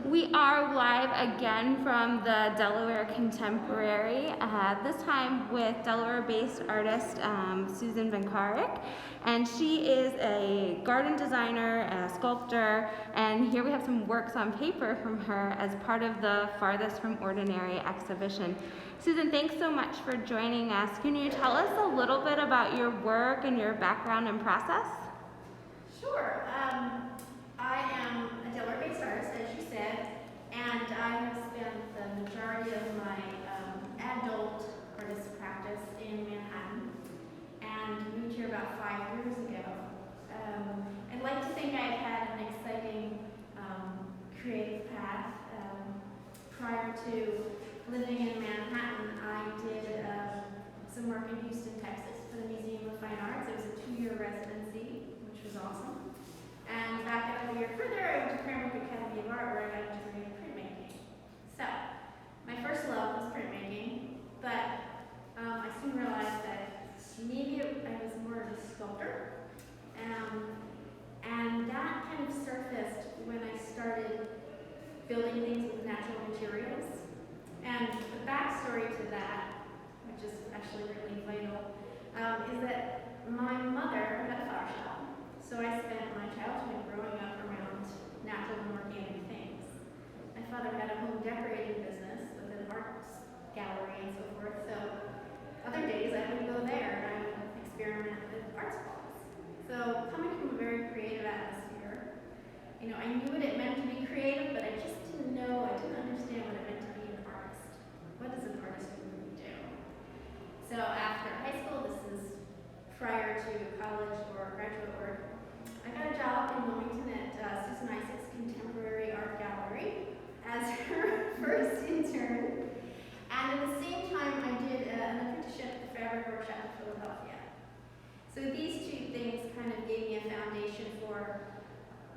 We are live again from the Delaware Contemporary, this time with Delaware-based artist Susan Benarcik, and she is a garden designer, a sculptor, and here we have some works on paper from her as part of the Farthest from Ordinary exhibition. Susan, thanks so much for joining us. Can you tell us a little bit about your work and your background and process? Sure. I am a Delaware-based artist, as you said, and I have spent the majority of my adult artist practice in Manhattan, and moved here about 5 years ago. I'd like to think I've had an exciting creative path. Prior to living in Manhattan, I did some work in Houston, Texas for the Museum of Fine Arts. It was a 2-year residency, which was awesome. And back a year further, I went to Benarcik Academy of Art, where I got a degree in printmaking. So, my first love was printmaking, but I soon realized that maybe I was more of a sculptor. And that kind of surfaced when I started building things with natural materials. And the backstory to that, which is actually really vital, is that my mother had a flower shop. So I spent my childhood growing up around natural and organic things. My father had a home decorating business with an arts gallery and so forth. So other days I would go there and I would experiment with art supplies. So coming from a very creative atmosphere, I knew what it meant to be creative, but I just didn't understand what it meant to be an artist. What does an artist really do? So after high school, this is prior to college or graduate work, I got a job in Wilmington at Susan Isaac's Contemporary Art Gallery as her first intern. And at the same time, I did an apprenticeship at the Fabric Workshop in Philadelphia. So these two things kind of gave me a foundation for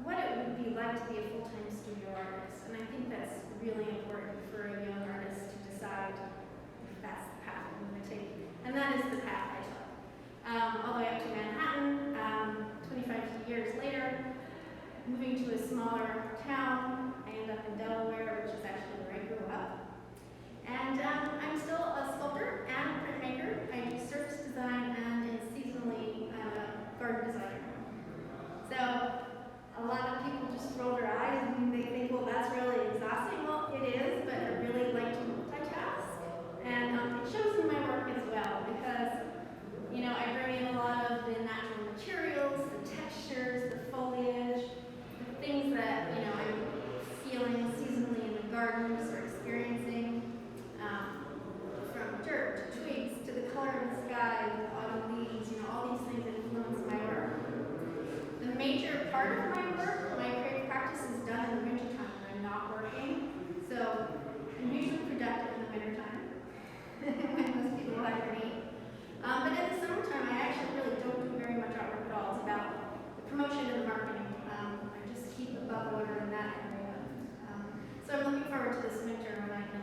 what it would be like to be a full-time studio artist. And I think that's really important for a young artist to decide if that's the path I'm going to take. And that is the path I took. All the way up to Manhattan, 25 years later, moving to a smaller town. I ended up in Delaware, which is actually where I grew up. And I'm still a sculptor and a printmaker. I do surface design and seasonally garden designer. So a lot of people just roll their eyes and they think, well, that's really exhausting. Well, it is, but I really like to multitask. And it shows in my work as well, because I bring in a lot of the natural materials, the textures, the foliage, the things that I'm feeling seasonally in the gardens or experiencing, from dirt to twigs to the color of the sky, the autumn leaves. All these things influence my work. The major part of my work, my creative practice, is done in the wintertime when I'm not working. So I'm usually productive in the wintertime when most people hibernate. But in the summertime, I actually really don't do very much artwork at all. It's about the promotion and the marketing. I just keep above water in that area. So I'm looking forward to this winter when I can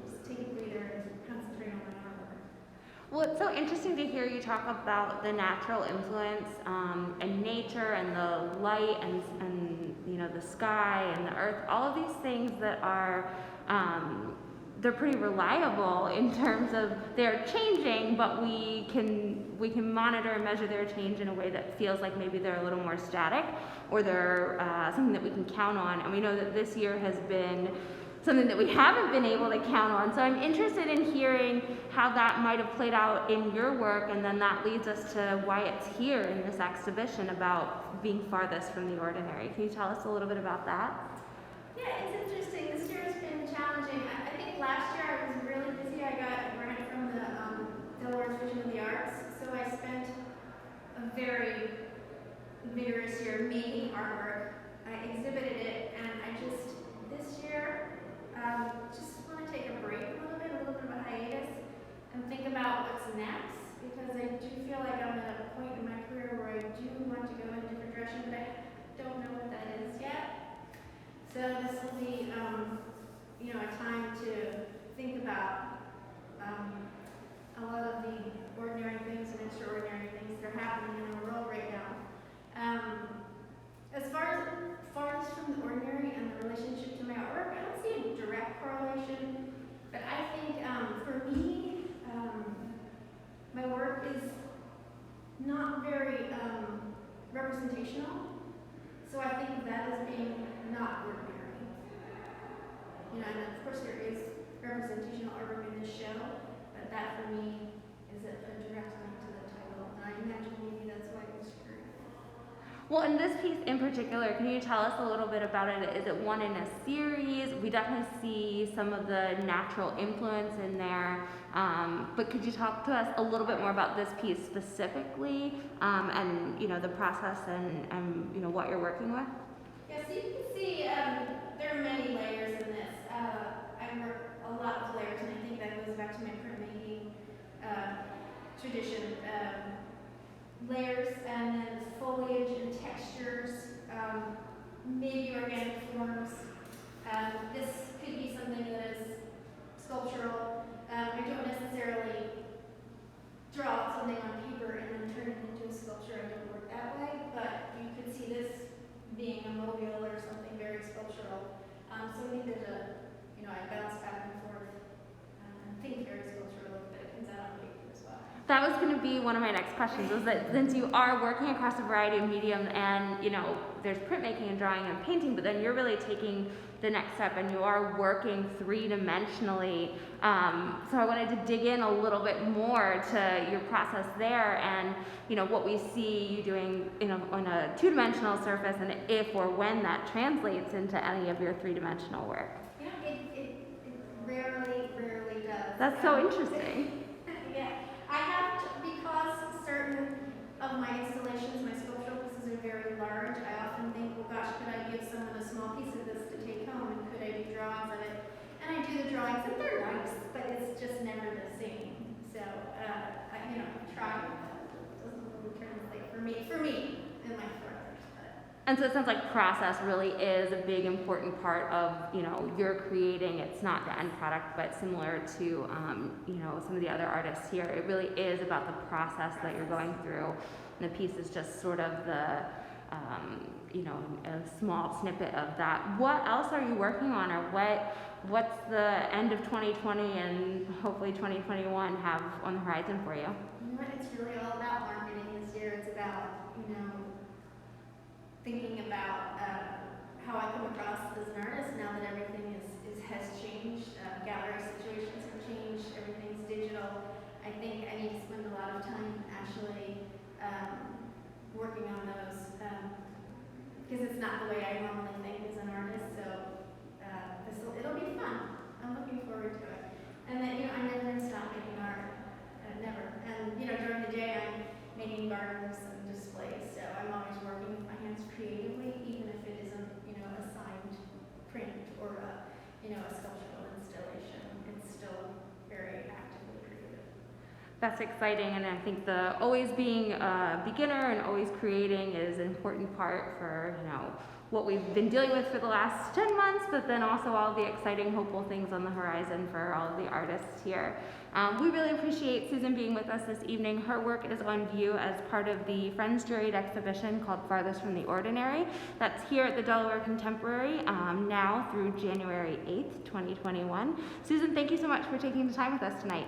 just take a breather and concentrate on my artwork. Well, it's so interesting to hear you talk about the natural influence and nature and the light and the sky and the earth, all of these things that are they're pretty reliable in terms of they're changing, but we can monitor and measure their change in a way that feels like maybe they're a little more static, or they're something that we can count on. And we know that this year has been something that we haven't been able to count on. So I'm interested in hearing how that might have played out in your work, and then that leads us to why it's here in this exhibition about being farthest from the ordinary. Can you tell us a little bit about that? Yeah, it's interesting. This year has been challenging. I think last year I was really busy. I got a grant from the Delaware Division of the Arts, so I spent a very vigorous year making artwork. I exhibited it, and this year, just want to take a break a little bit of a hiatus, and think about what's next, because I do feel like I'm at a point in my career where I do want to go in a different direction, but I don't know what that is yet. So this will be, a time to think about a lot of the ordinary things and extraordinary things that are happening in the world right now. As far as farthest from the ordinary and the representational. So I think of that as being not ordinary. You know, and of course there is representational artwork in this show, but that for me is a direct link to the title. And I imagine maybe that's why it was screwed. Well, in this piece in particular, can you tell us a little bit about it? Is it one in a series? We definitely see some of the natural influence in there, but could you talk to us a little bit more about this piece specifically, and you know the process and you know what you're working with? Yeah, so you can see there are many layers in this. I work a lot with layers, and I think that goes back to my printmaking tradition. Layers and then foliage and textures, maybe organic forms. This could be something that is sculptural. I don't necessarily draw something on paper and then turn it into a sculpture. I don't work that way, but you could see this being a mobile or something very sculptural. So I think there's I bounce back and forth and think very sculptural, but it comes out on paper as well. That was going to be one of my next questions, was that since you are working across a variety of mediums and, you know, there's printmaking and drawing and painting, but then you're really taking the next step and you are working three-dimensionally. So I wanted to dig in a little bit more to your process there and, you know, what we see you doing, you know, on a two-dimensional surface and if or when that translates into any of your three-dimensional work. Yeah, it rarely does. That's so interesting. Yeah. I have to, because certain of my installations, my sculptural pieces are very large, I often think, well gosh, could I give someone a small piece of this to take home and could I do drawings of it? And I do the drawings and they're nice, but it's just never the same. So, I try, but it doesn't really translate for me and my for others. And so it sounds like process really is a big important part of, you know, your creating. It's not the end product, but similar to, you know, some of the other artists here, it really is about the process that you're going through. And the piece is just sort of the, you know, a small snippet of that. What else are you working on, or what's the end of 2020 and hopefully 2021 have on the horizon for you? You know what, it's really all about marketing this year. It's about, you know, thinking about how I come across as an artist now that everything has changed. Gallery situations have changed. Everything's digital. I think I need to spend a lot of time actually working on those because it's not the way I normally think as an artist. So it'll be fun. I'm looking forward to it. And then I'm never going to stop making art. Never. And during the day I'm making gardens and displays. So I'm always working with my hands creatively, even if it isn't a signed print or a sculptural installation. It's still very actively creative. That's exciting, and I think the always being a beginner and always creating is an important part for what we've been dealing with for the last 10 months, but then also all the exciting, hopeful things on the horizon for all of the artists here. We really appreciate Susan being with us this evening. Her work is on view as part of the Friends Juried exhibition called Farthest from the Ordinary. That's here at the Delaware Contemporary now through January 8th, 2021. Susan, thank you so much for taking the time with us tonight.